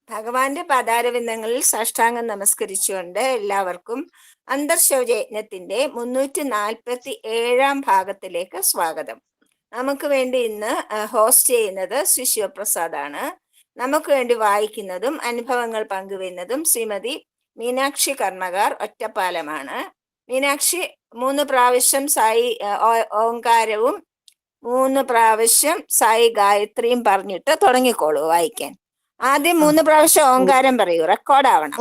ഭഗവാന്റെ പാതാരവിന്ദങ്ങളിൽ സാഷ്ടാംഗം നമസ്കരിച്ചുകൊണ്ട് എല്ലാവർക്കും അന്തർശൗചയജ്ഞത്തിന്റെ 347 ഭാഗത്തിലേക്ക് സ്വാഗതം. നമുക്ക് വേണ്ടി ഇന്ന് ഹോസ്റ്റ് ചെയ്യുന്നത് ശ്രീ ശിവപ്രസാദാണ്. നമുക്ക് വേണ്ടി വായിക്കുന്നതും അനുഭവങ്ങൾ പങ്കുവയ്ക്കുന്നതും ശ്രീമതി മീനാക്ഷി കർമ്മകാർ ഒറ്റപ്പാലമാണ്. മീനാക്ഷി 3 പ്രാവശ്യം സായി ഓങ്കാരവും 3 പ്രാവശ്യം സായി ഗായത്രിയും പറഞ്ഞിട്ട് തുടങ്ങിക്കോളൂ വായിക്കാൻ. ആദ്യം 3 പ്രാവശ്യം ഓങ്കാരം പറയൂ, റെക്കോർഡ് ആവണം.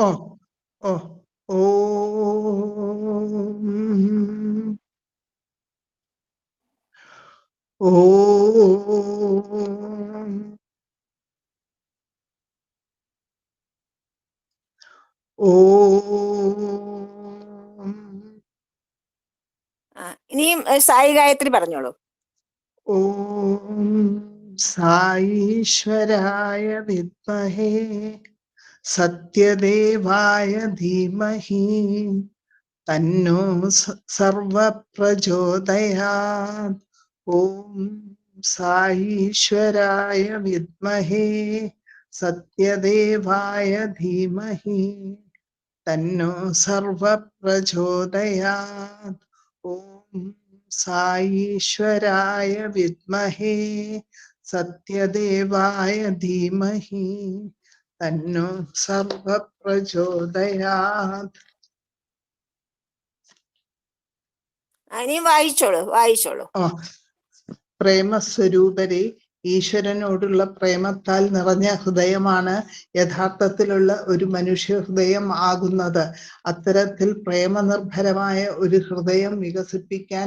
ഇനിയും സായി ഗായത്രി പറഞ്ഞോളൂ. ഓം സായീശ്വരായ വിദ്മഹേ സത്യദേവായ ധീമഹി തന്നോ സർവപ്രചോദയാത്. ഓം സായീശ്വരായ വിദ്മഹേ സത്യദേവായ ധീമഹി തന്നോ സർവപ്രചോദയാത്. ഓം സായീശ്വരായ വിദ്മഹേ സത്യദേവായ ധീമഹി തന്നോ സർവപ്രചോദയാത്. ഇനി വായിച്ചോളൂ. പ്രേമസ്വരൂപരെ, ഈശ്വരനോടുള്ള പ്രേമത്താൽ നിറഞ്ഞ ഹൃദയമാണ് യഥാർത്ഥത്തിലുള്ള ഒരു മനുഷ്യ ഹൃദയം ആകുന്നത്. അത്തരത്തിൽ പ്രേമനിർഭരമായ ഒരു ഹൃദയം വികസിപ്പിക്കാൻ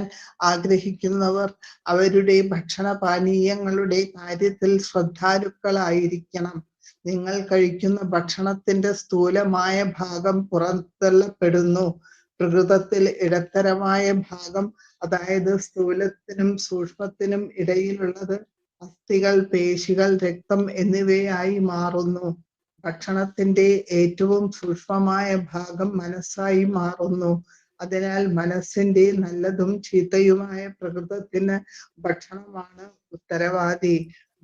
ആഗ്രഹിക്കുന്നവർ അവരുടെ ഭക്ഷണപാനീയങ്ങളുടെ കാര്യത്തിൽ ശ്രദ്ധാലുക്കളായിരിക്കണം. നിങ്ങൾ കഴിക്കുന്ന ഭക്ഷണത്തിന്റെ സ്ഥൂലമായ ഭാഗം പുറന്തള്ളപ്പെടുന്നു. പ്രകൃതത്തിൽ ഇടത്തരമായ ഭാഗം, അതായത് സ്ഥൂലത്തിനും സൂക്ഷ്മത്തിനും ഇടയിലുള്ളത് അസ്ഥികൾ, പേശികൾ, രക്തം എന്നിവയായി മാറുന്നു. ഭക്ഷണത്തിന്റെ ഏറ്റവും സൂക്ഷ്മമായ ഭാഗം മനസ്സായി മാറുന്നു. അതിനാൽ മനസ്സിന്റെ നല്ലതും ചീത്തയുമായ പ്രകൃതത്തിന് ഭക്ഷണമാണ് ഉത്തരവാദി.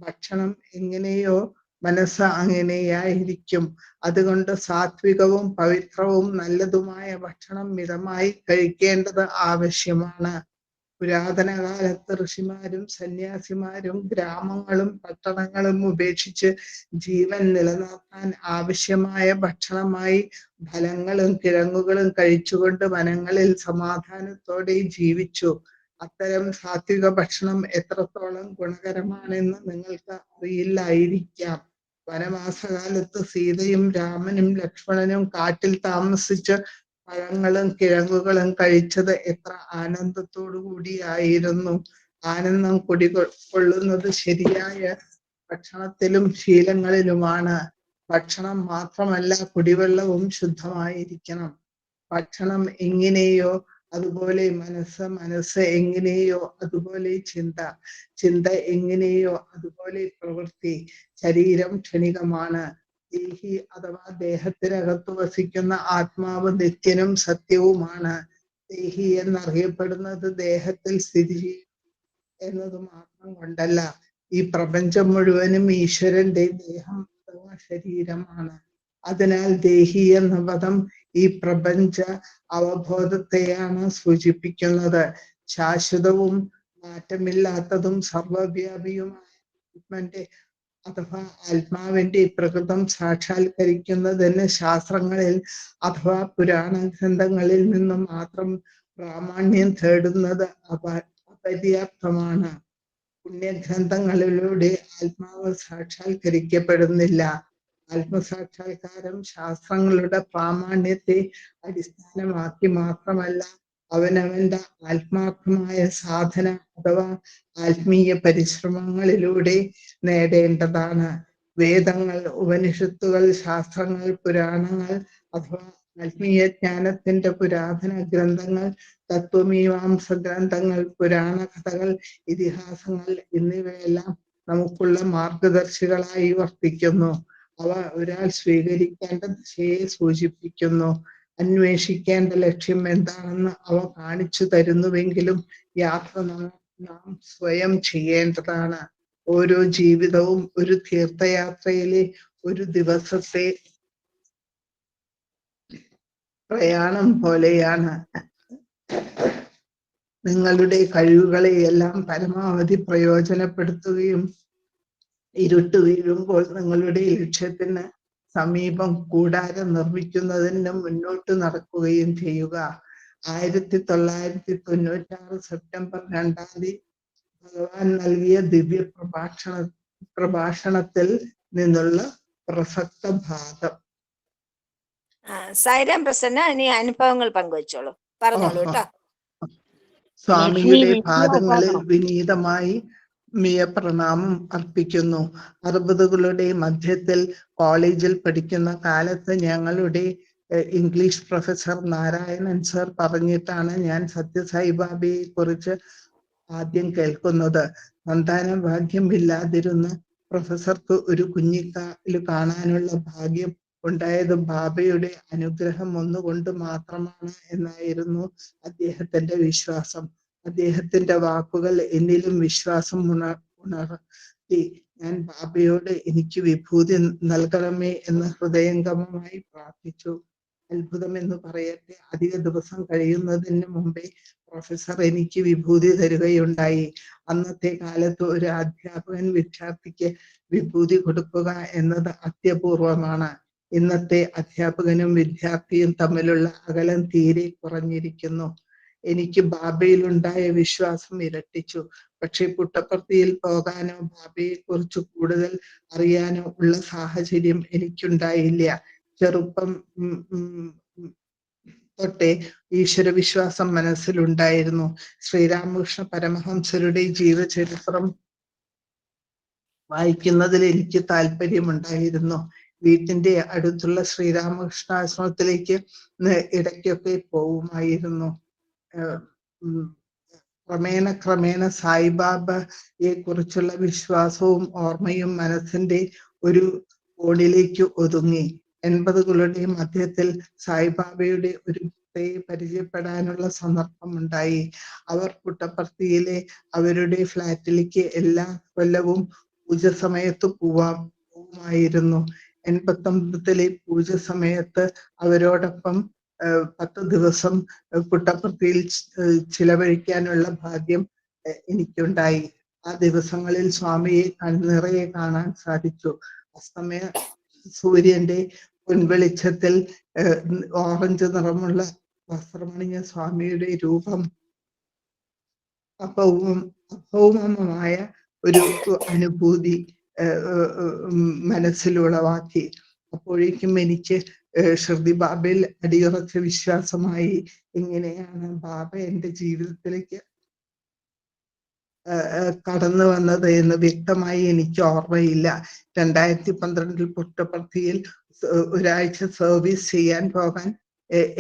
ഭക്ഷണം എങ്ങനെയോ മനസ്സ് അങ്ങനെയായിരിക്കും. അതുകൊണ്ട് സാത്വികവും പവിത്രവും നല്ലതുമായ ഭക്ഷണം മിതമായി കഴിക്കേണ്ടത് ആവശ്യമാണ്. പുരാതന കാലത്ത് ഋഷിമാരും സന്യാസിമാരും ഗ്രാമങ്ങളും പട്ടണങ്ങളും ഉപേക്ഷിച്ച് ജീവൻ നിലനിർത്താൻ ആവശ്യമായ ഭക്ഷണമായി ഫലങ്ങളും കിഴങ്ങുകളും കഴിച്ചുകൊണ്ട് വനങ്ങളിൽ സമാധാനത്തോടെ ജീവിച്ചു. അത്തരം സാത്വിക ഭക്ഷണം എത്രത്തോളം ഗുണകരമാണെന്ന് നിങ്ങൾക്ക് അറിയില്ലായിരിക്കാം. വനവാസകാലത്ത് സീതയും രാമനും ലക്ഷ്മണനും കാട്ടിൽ താമസിച്ച് പഴങ്ങളും കിഴങ്ങുകളും കഴിച്ചത് എത്ര ആനന്ദത്തോടു കൂടിയായിരുന്നു. ആനന്ദം കുടികൊള്ളുന്നത് ശരിയായ ഭക്ഷണത്തിലും ശീലങ്ങളിലുമാണ്. ഭക്ഷണം മാത്രമല്ല, കുടിവെള്ളവും ശുദ്ധമായിരിക്കണം. ഭക്ഷണം എങ്ങനെയോ അതുപോലെ മനസ്സ് എങ്ങനെയോ അതുപോലെ ചിന്ത എങ്ങനെയോ അതുപോലെ പ്രവൃത്തി. ശരീരം ക്ഷണികമാണ്. ദേഹി അഥവാ ദേഹത്തിനകത്ത് വസിക്കുന്ന ആത്മാവ് നിത്യനും സത്യവുമാണ്. ദേഹി എന്നറിയപ്പെടുന്നത് ദേഹത്തിൽ സ്ഥിതി ചെയ്യും എന്നത് മാത്രം കൊണ്ടല്ല, ഈ പ്രപഞ്ചം മുഴുവനും ഈശ്വരന്റെ ദേഹം അഥവാ ശരീരമാണ്. അതിനാൽ ദേഹി എന്ന പദം ഈ പ്രപഞ്ച അവബോധത്തെയാണ് സൂചിപ്പിക്കുന്നത്. ശാശ്വതവും മാറ്റമില്ലാത്തതും സർവവ്യാപിയുമായ അഥവാ ആത്മാവിന്റെ പ്രകൃതം സാക്ഷാത്കരിക്കുന്നതിന് ശാസ്ത്രങ്ങളിൽ അഥവാ പുരാണ ഗ്രന്ഥങ്ങളിൽ നിന്നും മാത്രം പ്രാമാണ്യം തേടുന്നത് അപര്യാപ്തമാണ്. പുണ്യഗ്രന്ഥങ്ങളിലൂടെ ആത്മാവ് സാക്ഷാത്കരിക്കപ്പെടുന്നില്ല. ആത്മസാക്ഷാത്കാരം ശാസ്ത്രങ്ങളുടെ പ്രാമാണ്യത്തെ അടിസ്ഥാനമാക്കി മാത്രമല്ല, അവനവന്റെ ആത്മാർത്ഥമായ സാധന അഥവാ ആത്മീയ പരിശ്രമങ്ങളിലൂടെ നേടേണ്ടതാണ്. വേദങ്ങൾ, ഉപനിഷത്തുകൾ, ശാസ്ത്രങ്ങൾ, പുരാണങ്ങൾ അഥവാ ആത്മീയ ജ്ഞാനത്തിന്റെ പുരാതന ഗ്രന്ഥങ്ങൾ, തത്വമീമാംസ ഗ്രന്ഥങ്ങൾ, പുരാണ കഥകൾ, ഇതിഹാസങ്ങൾ എന്നിവയെല്ലാം നമുക്കുള്ള മാർഗദർശികളായി വർത്തിക്കുന്നു. അവ ഒരാൾ സ്വീകരിക്കേണ്ട ദിശയെ സൂചിപ്പിക്കുന്നു. അന്വേഷിക്കേണ്ട ലക്ഷ്യം എന്താണെന്ന് അവ കാണിച്ചു തരുന്നുവെങ്കിലും യാത്ര നാം സ്വയം ചെയ്യേണ്ടതാണ്. ഓരോ ജീവിതവും ഒരു തീർത്ഥയാത്രയിലെ ഒരു ദിവസത്തെ പ്രയാണം പോലെയാണ്. നിങ്ങളുടെ കഴിവുകളെ എല്ലാം പരമാവധി പ്രയോജനപ്പെടുത്തുകയും ഇരുട്ട് വീഴുമ്പോൾ നിങ്ങളുടെ ലക്ഷ്യത്തിന് സമീപം കൂടാരം നിർമ്മിക്കുന്നതിന് മുന്നോട്ട് നടക്കുകയും ചെയ്യുക. 1996 സെപ്റ്റംബർ 2 ഭഗവാൻ നൽകിയ ദിവ്യ പ്രഭാഷണത്തിൽ നിന്നുള്ള പ്രസക്ത ഭാഗം. സായിരാം പ്രസന്ന, ഇനി അനുഭവങ്ങൾ പങ്കുവച്ചോളൂ, പറഞ്ഞോളൂ കേട്ടോ. സ്വാമിയുടെ പാദങ്ങളിൽ വിനീതമായി പ്രണാമം അർപ്പിക്കുന്നു. 60കളുടെ മധ്യത്തിൽ കോളേജിൽ പഠിക്കുന്ന കാലത്ത് ഞങ്ങളുടെ ഇംഗ്ലീഷ് പ്രൊഫസർ നാരായണൻ സർ പറഞ്ഞിട്ടാണ് ഞാൻ സത്യസായി ബാബയെ കുറിച്ച് ആദ്യം കേൾക്കുന്നത്. സന്താന ഭാഗ്യമില്ലാതിരുന്ന പ്രൊഫസർക്ക് ഒരു കുഞ്ഞിക്കാല് കാണാനുള്ള ഭാഗ്യം ഉണ്ടായത് ബാബയുടെ അനുഗ്രഹം ഒന്നുകൊണ്ട് മാത്രമാണ് എന്നായിരുന്നു അദ്ദേഹത്തിന്റെ വിശ്വാസം. അദ്ദേഹത്തിന്റെ വാക്കുകൾ എന്നിലും വിശ്വാസം ഉണർത്തി. ഞാൻ ബാബയോട് എനിക്ക് വിഭൂതി നൽകണമേ എന്ന് ഹൃദയംഗമമായി പ്രാർത്ഥിച്ചു. അത്ഭുതം എന്ന് പറയട്ടെ, അധിക ദിവസം കഴിയുന്നതിന് മുമ്പേ പ്രൊഫസർ എനിക്ക് വിഭൂതി തരികയുണ്ടായി. അന്നത്തെ കാലത്ത് ഒരു അധ്യാപകൻ വിദ്യാർത്ഥിക്ക് വിഭൂതി കൊടുക്കുക എന്നത് അത്യപൂർവമാണ്. ഇന്നത്തെ അധ്യാപകനും വിദ്യാർത്ഥിയും തമ്മിലുള്ള അകലം തീരെ കുറഞ്ഞിരിക്കുന്നു. എനിക്ക് ബാബയിലുണ്ടായ വിശ്വാസം ഇരട്ടിച്ചു. പക്ഷെ പുട്ടപ്പർത്തിയിൽ പോകാനോ ബാബയെ കുറിച്ച് കൂടുതൽ അറിയാനോ ഉള്ള സാഹചര്യം എനിക്കുണ്ടായില്ല. ചെറുപ്പം തൊട്ടേ ഈശ്വരവിശ്വാസം മനസ്സിലുണ്ടായിരുന്നു. ശ്രീരാമകൃഷ്ണ പരമഹംസരുടെ ജീവചരിത്രം വായിക്കുന്നതിൽ എനിക്ക് താല്പര്യമുണ്ടായിരുന്നു. വീട്ടിന്റെ അടുത്തുള്ള ശ്രീരാമകൃഷ്ണ ആശ്രമത്തിലേക്ക് ഇടയ്ക്കൊക്കെ പോവുമായിരുന്നു. ക്രമേണ സായിബാബയെ കുറിച്ചുള്ള വിശ്വാസവും ഓർമ്മയും മനസ്സിന്റെ ഒരു കോണിലേക്ക് ഒതുങ്ങി. 80കളുടെ മധ്യത്തിൽ സായിബാബയുടെ ഒരു ഭക്തയെ പരിചയപ്പെടാനുള്ള സന്ദർഭമുണ്ടായി. അവർ പുട്ടപ്പർത്തിയിലെ അവരുടെ ഫ്ലാറ്റിലേക്ക് എല്ലാ കൊല്ലവും പൂജ സമയത്ത് പോവുമായിരുന്നു. 89ലെ പൂജ സമയത്ത് അവരോടൊപ്പം 10 ദിവസം പുട്ടപ്പർത്തിയിൽ ചിലവഴിക്കാനുള്ള ഭാഗ്യം എനിക്കുണ്ടായി. ആ ദിവസങ്ങളിൽ സ്വാമിയെ കൺനിറയെ കാണാൻ സാധിച്ചു. അസ്തമയ സൂര്യന്റെ പൊൻവെളിച്ചത്തിൽ ഓറഞ്ച് നിറമുള്ള വസ്ത്രമണിഞ്ഞ സ്വാമിയുടെ രൂപം അഭൗമമായ ഒരു അനുഭൂതി മനസ്സിലുളവാക്കി. അപ്പോഴേക്കും എനിക്ക് ഷിർദി ബാബയിൽ അടിയുറച്ച വിശ്വാസമായി. ഇങ്ങനെയാണ് ബാബ എന്റെ ജീവിതത്തിലേക്ക് കടന്നു വന്നത് എന്ന് വ്യക്തമായി എനിക്ക് ഓർമ്മയില്ല. 2012 പുട്ടപ്പർത്തിയിൽ ഒരാഴ്ച സർവീസ് ചെയ്യാൻ പോകാൻ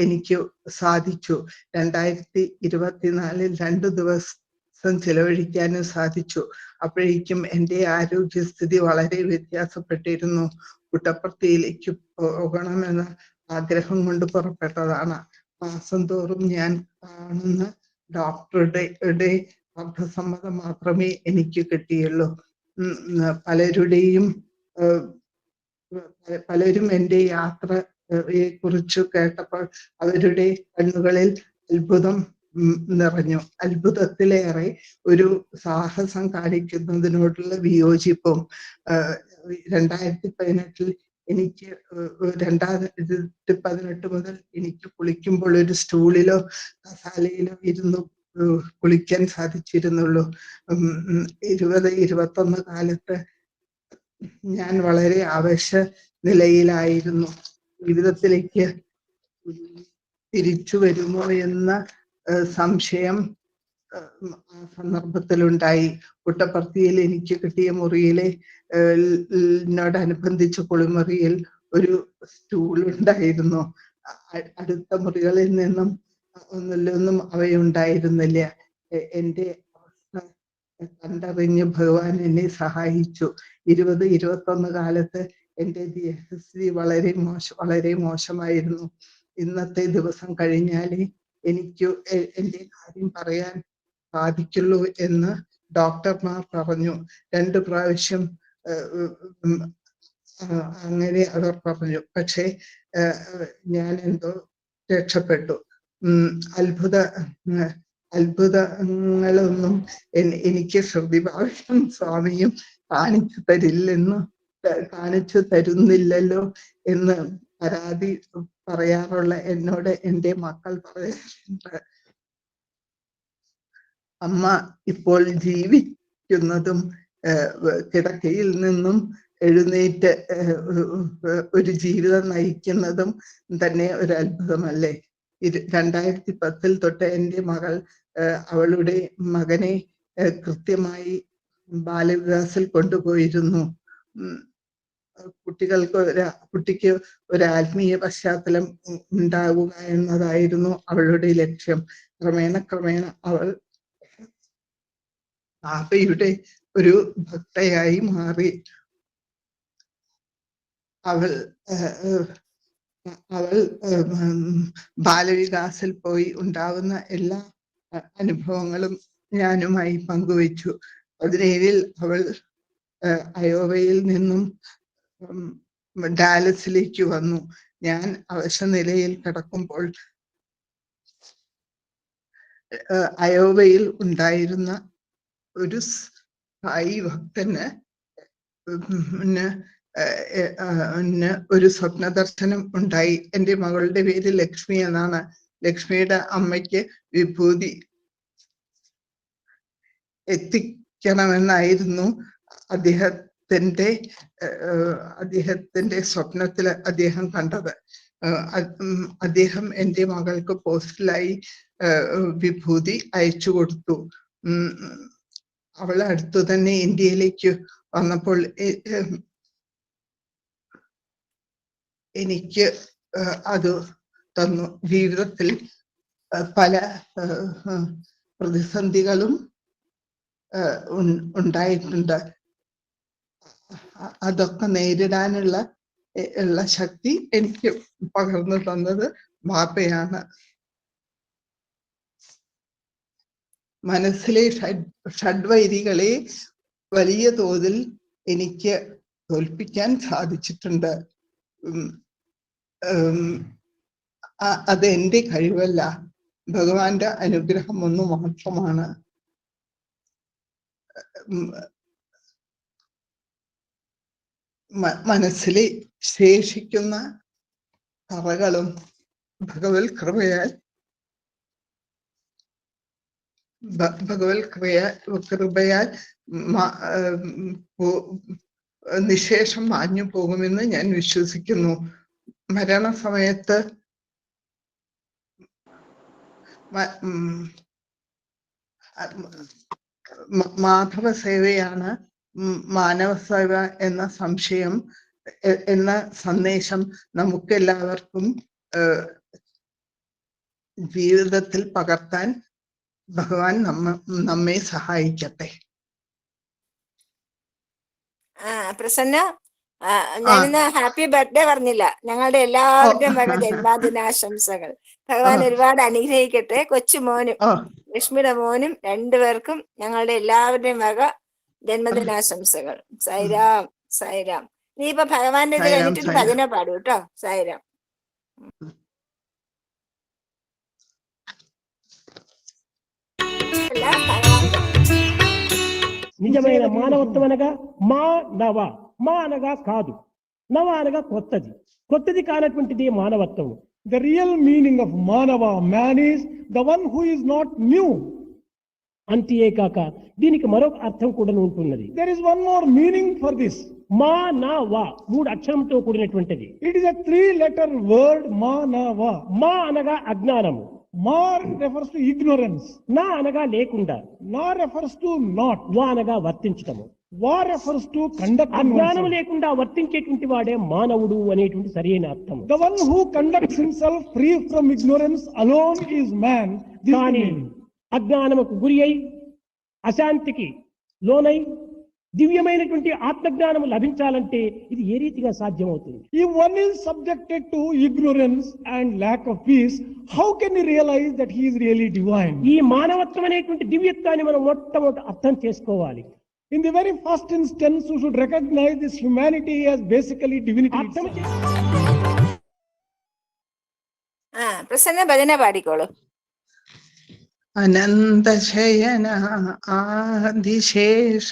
എനിക്ക് സാധിച്ചു. 2024 2 ദിവസം ചിലവഴിക്കാനും സാധിച്ചു. അപ്പോഴേക്കും എൻ്റെ ആരോഗ്യസ്ഥിതി വളരെ വ്യത്യാസപ്പെട്ടിരുന്നു. പുട്ടപ്പർത്തിയിലേക്ക് പോകണമെന്ന ആഗ്രഹം കൊണ്ട് പുറപ്പെട്ടതാണ്. മാസം തോറും ഞാൻ കാണുന്ന ഡോക്ടറുടെ അർദ്ധസമ്മതം മാത്രമേ എനിക്ക് കിട്ടിയുള്ളൂ. പലരും എൻ്റെ യാത്രയെ കുറിച്ച് കേട്ടപ്പോൾ അവരുടെ കണ്ണുകളിൽ അത്ഭുതം നിറഞ്ഞു. അത്ഭുതത്തിലേറെ ഒരു സാഹസം കാണിക്കുന്നതിനോടുള്ള വിയോജിപ്പും. 2018 എനിക്ക് 2018 മുതൽ എനിക്ക് കുളിക്കുമ്പോൾ ഒരു സ്റ്റൂളിലോ കസാലയിലോ ഇരുന്ന് കുളിക്കാൻ സാധിച്ചിരുന്നുള്ളൂ. 2021 കാലത്ത് ഞാൻ വളരെ അവശ്യ നിലയിലായിരുന്നു. ജീവിതത്തിലേക്ക് തിരിച്ചു വരുമോ എന്ന സംശയം ആ സന്ദർഭത്തിലുണ്ടായി. പുട്ടപ്പർത്തിയിൽ എനിക്ക് കിട്ടിയ മുറിയിലെ നോടനുബന്ധിച്ച് കുളിമുറിയിൽ ഒരു സ്റ്റൂൾ ഉണ്ടായിരുന്നു. അടുത്ത മുറികളിൽ നിന്നും ഒന്നിലൊന്നും അവയുണ്ടായിരുന്നില്ല. എൻ്റെ അവസ്ഥ കണ്ടറിഞ്ഞ് ഭഗവാൻ എന്നെ സഹായിച്ചു. 2021 കാലത്ത് എൻ്റെ ദേഹസ്ഥിതി വളരെ മോശമായിരുന്നു. ഇന്നത്തെ ദിവസം കഴിഞ്ഞാലേ എനിക്ക് എൻ്റെ കാര്യം പറയാൻ സാധിക്കുള്ളൂ എന്ന് ഡോക്ടർമാർ പറഞ്ഞു. 2 പ്രാവശ്യം അങ്ങനെ അവർ പറഞ്ഞു. പക്ഷേ ഞാൻ എന്തോ രക്ഷപ്പെട്ടു. അത്ഭുതങ്ങളൊന്നും എനിക്ക് ശ്രുതി ഭാഷ്യം സ്വാമിയും കാണിച്ചു തരുന്നില്ലല്ലോ എന്ന് പരാതി പറയാറുള്ള എന്നോട് എൻ്റെ മക്കൾ പറയാറുണ്ട്. അമ്മ ഇപ്പോൾ ജീവിക്കുന്നതും കിടക്കയിൽ നിന്നും എഴുന്നേറ്റ് ഒരു ജീവിതം നയിക്കുന്നതും തന്നെ ഒരു അത്ഭുതമല്ലേ. 2010 തൊട്ട് എൻ്റെ മകൾ അവളുടെ മകനെ കൃത്യമായി ബാലവികാസിൽ കൊണ്ടുപോയിരുന്നു. കുട്ടിക്ക് ഒരു ആത്മീയ പശ്ചാത്തലം ഉണ്ടാവുക എന്നതായിരുന്നു അവളുടെ ലക്ഷ്യം. ക്രമേണ അവൾ ബാബയുടെ ഒരു ഭക്തയായി മാറി. അവൾ ബാലവികാസിൽ പോയി ഉണ്ടാവുന്ന എല്ലാ അനുഭവങ്ങളും ഞാനുമായി പങ്കുവച്ചു. 17 അവൾ അയോവയിൽ നിന്നും ഡാലസിലേക്ക് വന്നു. ഞാൻ അവശനിലയിൽ കിടക്കുമ്പോൾ അയോവയിൽ ഉണ്ടായിരുന്ന ഒരു സായി ഭക്തന് ഒരു സ്വപ്ന ദർശനം ഉണ്ടായി. എൻ്റെ മകളുടെ പേര് ലക്ഷ്മി എന്നാണ്. ലക്ഷ്മിയുടെ അമ്മയ്ക്ക് വിഭൂതി എത്തിക്കണമെന്നായിരുന്നു അദ്ദേഹത്തിന്റെ സ്വപ്നത്തിൽ അദ്ദേഹം കണ്ടത്. അദ്ദേഹം എൻ്റെ മകൾക്ക് പോസ്റ്റലായി വിഭൂതി അയച്ചു കൊടുത്തു. അവൾ അടുത്തു തന്നെ ഇന്ത്യയിലേക്ക് വന്നപ്പോൾ എനിക്ക് അത് തന്നു. ജീവിതത്തിൽ പല പ്രതിസന്ധികളും ഉണ്ടായിട്ടുണ്ട്. അതൊക്കെ നേരിടാനുള്ള ശക്തി എനിക്ക് പകർന്നു തന്നത് ബാപ്പയാണ്. മനസ്സിലെ ഷഡ്വൈരികളെ വലിയ തോതിൽ എനിക്ക് തോൽപ്പിക്കാൻ സാധിച്ചിട്ടുണ്ട്. അത് എൻ്റെ കഴിവല്ല, ഭഗവാന്റെ അനുഗ്രഹം ഒന്ന് മാത്രമാണ്. മനസ്സിലെ ശേഷിക്കുന്ന കറകളും ഭഗവത് കൃപയാൽ നിശേഷം മാഞ്ഞു പോകുമെന്ന് ഞാൻ വിശ്വസിക്കുന്നു. മരണസമയത്ത് മാധവ സേവയാണ് മാനവ സേവ എന്ന സന്ദേശം നമുക്കെല്ലാവർക്കും ജീവിതത്തിൽ പകർത്താൻ ഭഗവാൻ നമ്മെ സഹായിക്കട്ടെ. പ്രസന്ന, ഞാനിന്ന് ഹാപ്പി ബർത്ത്ഡേ പറഞ്ഞില്ല. ഞങ്ങളുടെ എല്ലാവരുടെയും വക ജന്മദിനാശംസകൾ. ഭഗവാൻ ഒരുപാട് അനുഗ്രഹിക്കട്ടെ. കൊച്ചുമോനും ലക്ഷ്മിയുടെ മോനും രണ്ടുപേർക്കും ഞങ്ങളുടെ എല്ലാവരുടെയും വക ജന്മദിനാശംസകൾ. സായിരാം സായിരാം. നീ ഇപ്പൊ ഭഗവാന്റെ ഇത് കഴിഞ്ഞിട്ട് ഭജന പാടൂ കേട്ടോ. സായിരാം. నిజమైన మానవత్వం అనగా మా అనగా కాదు, నవ అనగా కొత్తది, కొత్తది కానటువంటిది మానవత్వం. The real meaning of Manava, man, is the one who is not new. అంతేకాక దీనికి మరొక అర్థం కూడా ఉంటున్నది. There is one more meaning for this. మానవ 3 అక్షరంతో కూడినటువంటిది. It is a 3-letter word, Manava. మా అనగా అజ్ఞానము, Ma refers to ignorance. నా అనగా లేకుండా, Na refers to not. వా అనగా వర్తించటము. Va refers to conduct. అజ్ఞానం లేకుండా వర్తించేటువంటి వాడే మానవుడు అనేటువంటి సరైన అర్థం. The one who conducts himself free from ignorance alone is man. కానీ అజ్ఞానముకు గురి అయి అశాంతికి లోనై దివ్యమైనటువంటి ఆత్మజ్ఞానము లభించాలంటే ఇది ఏ రీతిగా సాధ్యమవుతుంది? If one is subjected to ignorance and lack of peace, how can he realize that he is really divine? ఈ మానవత్వం అనేటువంటి దివ్యత్వాన్ని మనం మొట్టమొదట అర్థం చేసుకోవాలి. In the very first instance, we should recognize this humanity as basically divinity itself. Prasanna ഭജന പാടിക്കോളൂ. അനന്തശയന ആദിശേഷ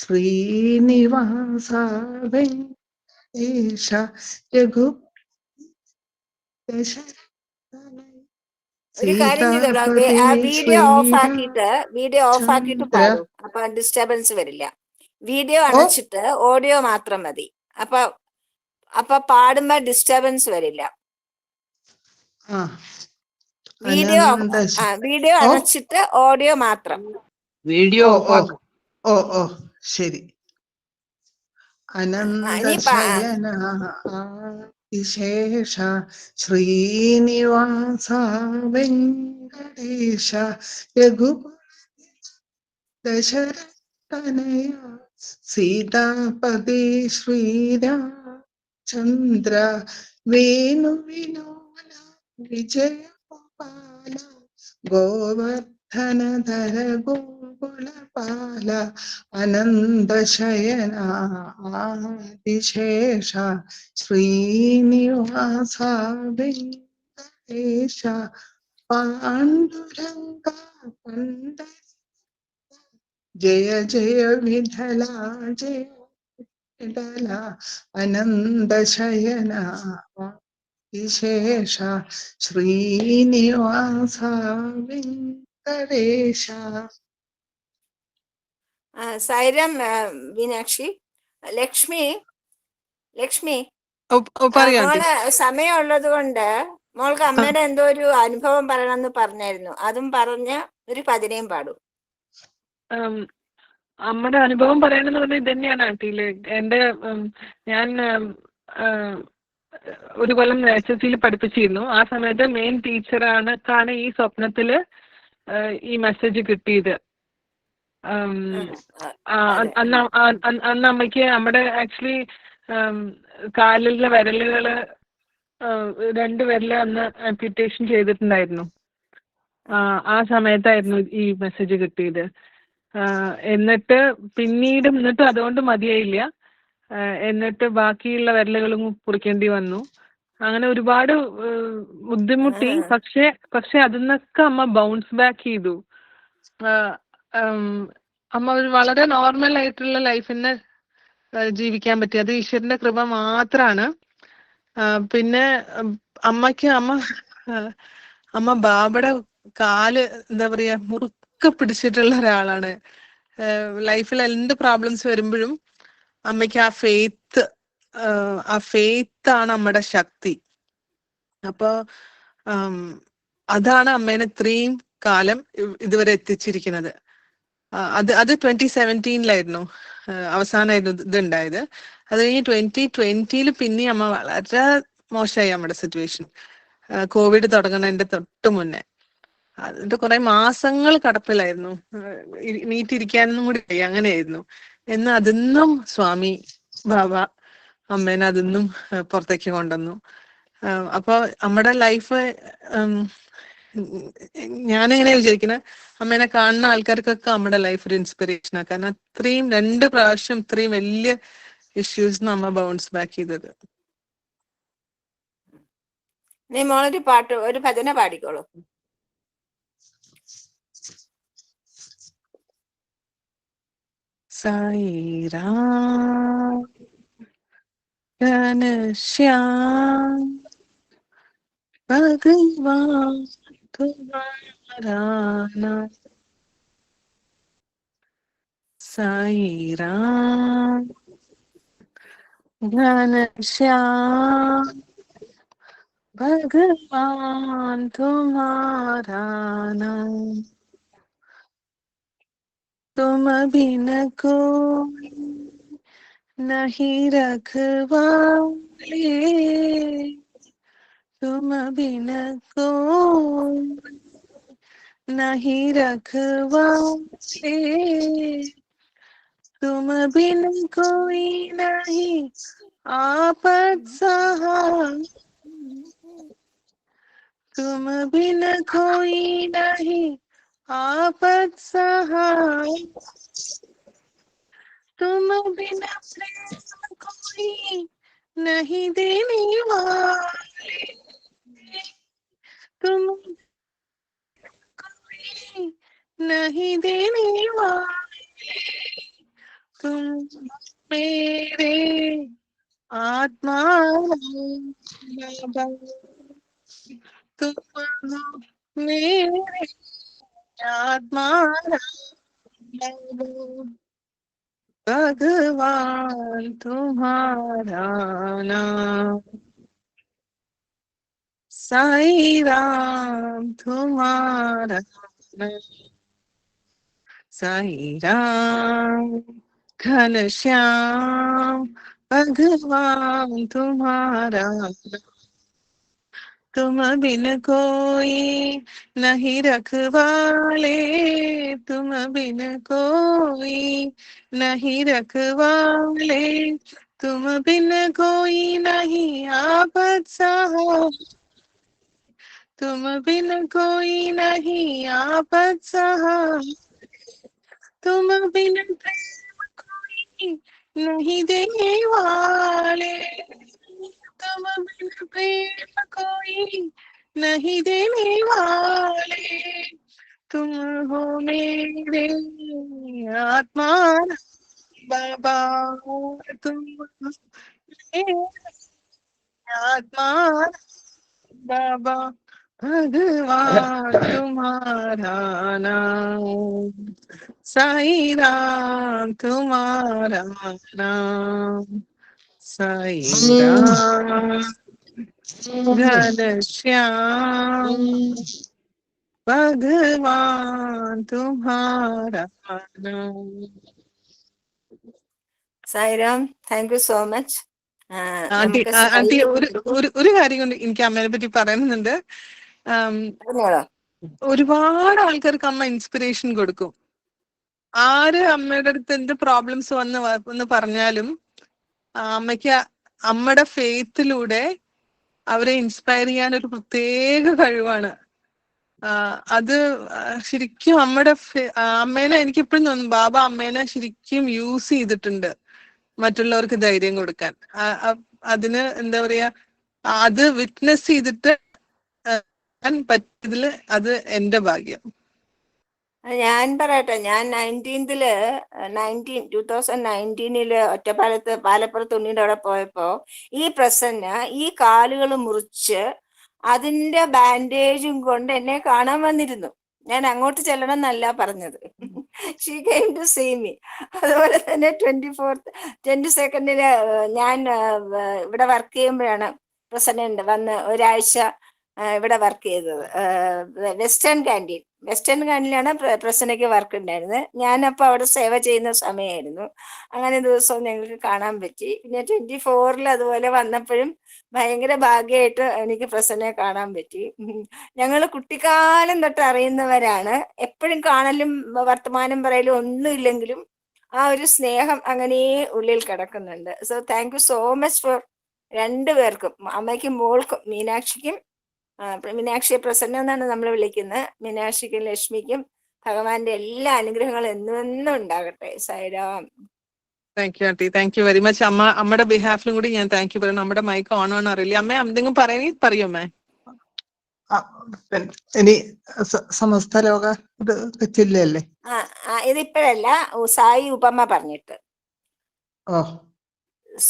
ശ്രീനിവാസ വെങ്കടേശ രഘു ഒരു കാര്യം ചെയ്തോളൂ, ആ വീഡിയോ ഓഫ് ആക്കിയിട്ട് പാടൂ. അപ്പൊ ഡിസ്റ്റർബൻസ് വരില്ല. വീഡിയോ അടച്ചിട്ട് ഓഡിയോ മാത്രം മതി. അപ്പൊ പാടുമ്പോ ഡിസ്റ്റർബൻസ് വരില്ല. വീഡിയോ അടച്ചിട്ട് ഓഡിയോ മാത്രം. വീഡിയോ ഓ ശരി. അനന്തശയന ആദിശേഷ ശ്രീനിവാസ വെങ്കടേശ ദശരഥനയ സീതാപതി ശ്രീരാമചന്ദ്ര വേണുവിനോദ വിജയഗോപാല ഗോവർദ്ധനധര ഗോകുലപാല അനന്തശയന ആദിശേഷ ശ്രീനിവാസ വെങ്കടേശ പാണ്ഡുരംഗ പണ്ഡ ജയ ജയ വിഠല ജയ വിഠല അനന്തശയന വിശേഷ ശ്രീനിവാസ വെങ്കടേശ. സൈരം മീനാക്ഷി. ലക്ഷ്മി മോള് സമയമുള്ളത് കൊണ്ട് മോൾക്ക് അമ്മയുടെ എന്തോ ഒരു അനുഭവം പറയണമെന്ന് പറഞ്ഞായിരുന്നു. അതും പറഞ്ഞ ഒരു പതിനേയും പാടും. അമ്മയുടെ അനുഭവം പറയണെന്ന് പറഞ്ഞാൽ ഇത് തന്നെയാണ് ആട്ടിയില്. ഞാൻ ഒരു കൊല്ലം HSC പഠിപ്പിച്ചിരുന്നു. ആ സമയത്ത് മെയിൻ ടീച്ചറാണ് ഈ സ്വപ്നത്തില് ഈ മെസ്സേജ് കിട്ടിയത്. അന്ന് അമ്മയ്ക്ക് നമ്മുടെ ആക്ച്വലി കാലിലെ വിരലുകള് 2 വിരല് അന്ന് ആംപ്യൂട്ടേഷൻ ചെയ്തിട്ടുണ്ടായിരുന്നു. ആ സമയത്തായിരുന്നു ഈ മെസ്സേജ് കിട്ടിയത്. എന്നിട്ട് അതുകൊണ്ട് മതിയായില്ല. എന്നിട്ട് ബാക്കിയുള്ള വിരലുകളും കുറിക്കേണ്ടി വന്നു. അങ്ങനെ ഒരുപാട് ബുദ്ധിമുട്ടി. പക്ഷെ അതിന്നൊക്കെ അമ്മ ബൗൺസ് ബാക്ക് ചെയ്തു. അമ്മ ഒരു വളരെ നോർമൽ ആയിട്ടുള്ള ലൈഫിനെ ജീവിക്കാൻ പറ്റി. അത് ഈശ്വരന്റെ കൃപ മാത്രമാണ്. പിന്നെ അമ്മ ബാബയുടെ കാല് എന്താ പറയാ മുറുക്കെ പിടിച്ചിട്ടുള്ള ഒരാളാണ്. ലൈഫിൽ എന്ത് പ്രോബ്ലംസ് വരുമ്പോഴും അമ്മയ്ക്ക് ആ ഫെയ്ത്ത് ആണ് അമ്മയുടെ ശക്തി. അപ്പൊ അതാണ് അമ്മേനെ ഇത്രയും കാലം ഇതുവരെ എത്തിച്ചിരിക്കുന്നത്. അത് 2017 അവസാനമായിരുന്നു ഇതുണ്ടായത്. അത് കഴിഞ്ഞ് 2020 പിന്നെ അമ്മ വളരെ മോശമായി അമ്മയുടെ സിറ്റുവേഷൻ. കോവിഡ് തുടങ്ങുന്നതിന്റെ തൊട്ട് മുന്നേ അതിന്റെ കുറെ മാസങ്ങൾ കടപ്പിലായിരുന്നു. നീറ്റിരിക്കാനൊന്നും കൂടി അങ്ങനെയായിരുന്നു. എന്ന് അതിന്നും സ്വാമി ബാബ അമ്മേനെ അതിന്നും പുറത്തേക്ക് കൊണ്ടുവന്നു. അപ്പൊ നമ്മുടെ ലൈഫ് ഞാനെങ്ങനെയാ വിചാരിക്കുന്നത്, അമ്മേനെ കാണുന്ന ആൾക്കാർക്കൊക്കെ നമ്മുടെ ലൈഫ് ഒരു ഇൻസ്പിറേഷനാണ്. കാരണം അത്രയും 2 പ്രാവശ്യം ഇത്രയും വലിയ ഇഷ്യൂസ് അമ്മ ബൗൺസ് ബാക്ക് ചെയ്തത്. നീ മോളൊരു ഒരു ഭജന പാടിക്കോളൂ. സായിരാം ഘനശ്യാം ഭഗവാൻ തുമ്ഹാരാ നാം. സായിരാം ഘനശ്യാം ഭഗവാൻ തുമ്ഹാരാ നാം. तुम बिन कोई नहीं रखवाले, तुम बिन कोई नहीं रखवाले, तुम बिन कोई नहीं आपद सहाय, तुम बिन कोई नहीं आपद सहाय, तुम बिना प्रेम कोई नहीं देने वाले, तुम कोई नहीं देने वाले, तुम मेरे आत्मा बाबा, तुम हो मेरे आत्मा भगवान तुम्हारा नाम, साईं राम तुम्हारा नाम, साईं राम घनश्याम भगवान तुम्हारा नाम, तुम बिन कोई नहीं रखवाले, तुम बिन कोई नहीं रखवाले, तुम बिन कोई नहीं आपद सहाय, तुम बिन कोई नहीं आपद सहाय, तुम बिन प्रेम कोई नहीं देने वाले, तुम बिन प्रेम कोई नहीं देने वाले, तुम हो मेरे आत्मा बाबा, तुम मेरे आत्मा बाबा, भगवान तुम्हारा नाम, साईं राम तुम्हारा नाम, साईं राम घनश्याम भगवान तुम्हारा नाम. Sairam, thank you so much. Aunty നമുക്ക് ആന്റി ഒരു കാര്യം കൊണ്ട് എനിക്ക് അമ്മേനെ പറ്റി പറയുന്നുണ്ട്. പറഞ്ഞോളൂ. ഒരുപാട് ആൾക്കാർക്ക് അമ്മ ഇൻസ്പിറേഷൻ കൊടുക്കും. ആര് അമ്മയുടെ അടുത്ത് എന്ത് പ്രോബ്ലംസ് വന്ന് പറഞ്ഞാലും അമ്മയ്ക്ക് അമ്മയുടെ ഫെയ്ത്തിലൂടെ അവരെ ഇൻസ്പയർ ചെയ്യാൻ ഒരു പ്രത്യേക കഴിവാണ്. അത് ശരിക്കും അമ്മേനെ എനിക്കിപ്പോഴും തോന്നുന്നു ബാബ അമ്മേനെ ശരിക്കും യൂസ് ചെയ്തിട്ടുണ്ട് മറ്റുള്ളവർക്ക് ധൈര്യം കൊടുക്കാൻ. അതിന് എന്താ പറയാ, അത് വിറ്റ്നസ് ചെയ്തിട്ട് പറ്റിയതില് അത് എന്റെ ഭാഗ്യം. ഞാൻ പറയട്ടെ, ഞാൻ 2019 ഒറ്റപ്പാലത്ത് പാലപ്പുറത്ത് ഉണ്ണിയുടെ അവിടെ പോയപ്പോ ഈ പ്രസന്ന ഈ കാലുകൾ മുറിച്ച് അതിന്റെ ബാൻഡേജും കൊണ്ട് എന്നെ കാണാൻ വന്നിരുന്നു. ഞാൻ അങ്ങോട്ട് ചെല്ലണം എന്നല്ല പറഞ്ഞത്. She came to see me. അതുപോലെ തന്നെ 22nd ഞാൻ ഇവിടെ വർക്ക് ചെയ്യുമ്പോഴാണ് പ്രസന്ന വന്ന് ഒരാഴ്ച ഇവിടെ വർക്ക് ചെയ്തത്. വെസ്റ്റേൺ ക്യാൻറ്റീനിലാണ് പ്രസന്നയ്ക്ക് വർക്ക് ഉണ്ടായിരുന്നത്. ഞാനപ്പോൾ അവിടെ സേവ ചെയ്യുന്ന സമയമായിരുന്നു. അങ്ങനെ ദിവസവും ഞങ്ങൾക്ക് കാണാൻ പറ്റി. പിന്നെ 24 അതുപോലെ വന്നപ്പോഴും ഭയങ്കര ഭാഗ്യമായിട്ട് എനിക്ക് പ്രസന്നയെ കാണാൻ പറ്റി. ഞങ്ങൾ കുട്ടിക്കാലം തൊട്ട് അറിയുന്നവരാണ്. എപ്പോഴും കാണലും വർത്തമാനം പറയലും ഒന്നും ഇല്ലെങ്കിലും ആ ഒരു സ്നേഹം അങ്ങനെ ഉള്ളിൽ കിടക്കുന്നുണ്ട്. So thank you so much for രണ്ടുപേർക്കും, അമ്മയ്ക്കും മോൾക്കും, മീനാക്ഷിയെ പ്രസന്ന എന്നാണ് നമ്മൾ വിളിക്കുന്നത്. മീനാക്ഷിക്കും ലക്ഷ്മിക്കും ഭഗവാന്റെ എല്ലാ അനുഗ്രഹങ്ങളും എന്നും ഉണ്ടാകട്ടെ. Sai Ram. Thank you aunty, thank you very much. അമ്മയുടെ ബിഹാഫിലും കൂടി ഞാൻ താങ്ക് യു പറയണം. നമ്മുടെ മൈക്ക് ഓൺ ആണോ അറിയില്ല. അമ്മ എന്തെങ്കിലും പറയോ അമ്മേ? ഇനി സമസ്ത ലോക ജില്ലയല്ലേ? ഇതിപ്പോഴല്ല, സായി ഉപമ പറഞ്ഞിട്ട്.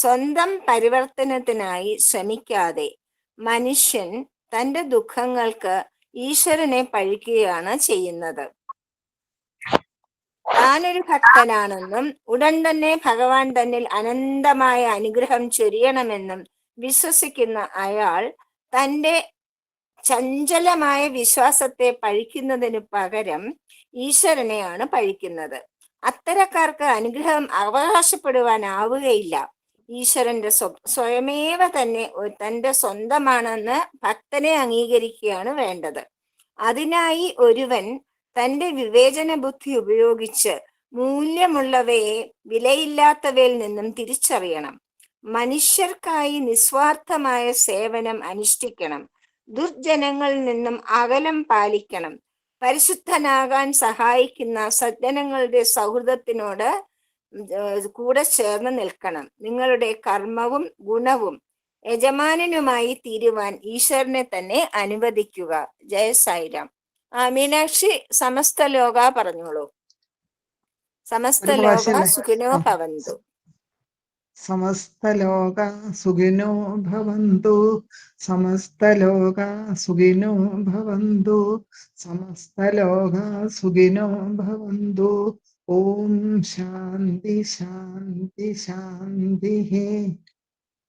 സ്വന്തം പരിവർത്തനത്തിനായി ശ്രമിക്കാതെ മനുഷ്യൻ തന്റെ ദുഃഖങ്ങൾക്ക് ഈശ്വരനെ പഴിക്കുകയാണ് ചെയ്യുന്നത്. താനൊരു ഭക്തനാണെന്നും ഉടൻ തന്നെ ഭഗവാൻ തന്നിൽ അനന്തമായ അനുഗ്രഹം ചൊരിയണമെന്നും വിശ്വസിക്കുന്ന അയാൾ തന്റെ ചഞ്ചലമായ വിശ്വാസത്തെ പഴിക്കുന്നതിന് പകരം ഈശ്വരനെയാണ് പഴിക്കുന്നത്. അത്തരക്കാർക്ക് അനുഗ്രഹം അവകാശപ്പെടുവാനാവുകയില്ല. ഈശ്വരന്റെ സ്വയമേവ തന്നെ തന്റെ സ്വന്തമാണെന്ന് ഭക്തനെ അംഗീകരിക്കുകയാണ് വേണ്ടത്. അതിനായി ഒരുവൻ തന്റെ വിവേചന ബുദ്ധി ഉപയോഗിച്ച് മൂല്യമുള്ളവയെ വിലയില്ലാത്തവയിൽ നിന്നും തിരിച്ചറിയണം. മനുഷ്യർക്കായി നിസ്വാർത്ഥമായ സേവനം അനുഷ്ഠിക്കണം. ദുർജനങ്ങളിൽ നിന്നും അകലം പാലിക്കണം. പരിശുദ്ധനാകാൻ സഹായിക്കുന്ന സജ്ജനങ്ങളുടെ സൗഹൃദത്തിനോട് കൂടെ ചേർന്ന് നിൽക്കണം. നിങ്ങളുടെ കർമ്മവും ഗുണവും യജമാനനുമായി തീരുവാൻ ഈശ്വരനെ തന്നെ അനുവദിക്കുക. ജയ സായിരാം. മീനാക്ഷി സമസ്ത ലോക പറഞ്ഞോളൂ. സമസ്ത ഒരു ലോക പ്രാവശ്യം സുഖിനോ ഭവന്തു. സമസ്തലോക സുഖിനോ ഭവന്തു, സമസ്തലോക സുഖിനോ ഭവന്തു, സമസ്തലോക സുഖിനോ ഭവന്തു. ഓം ശാന്തി ശാന്തി ശാന്തി.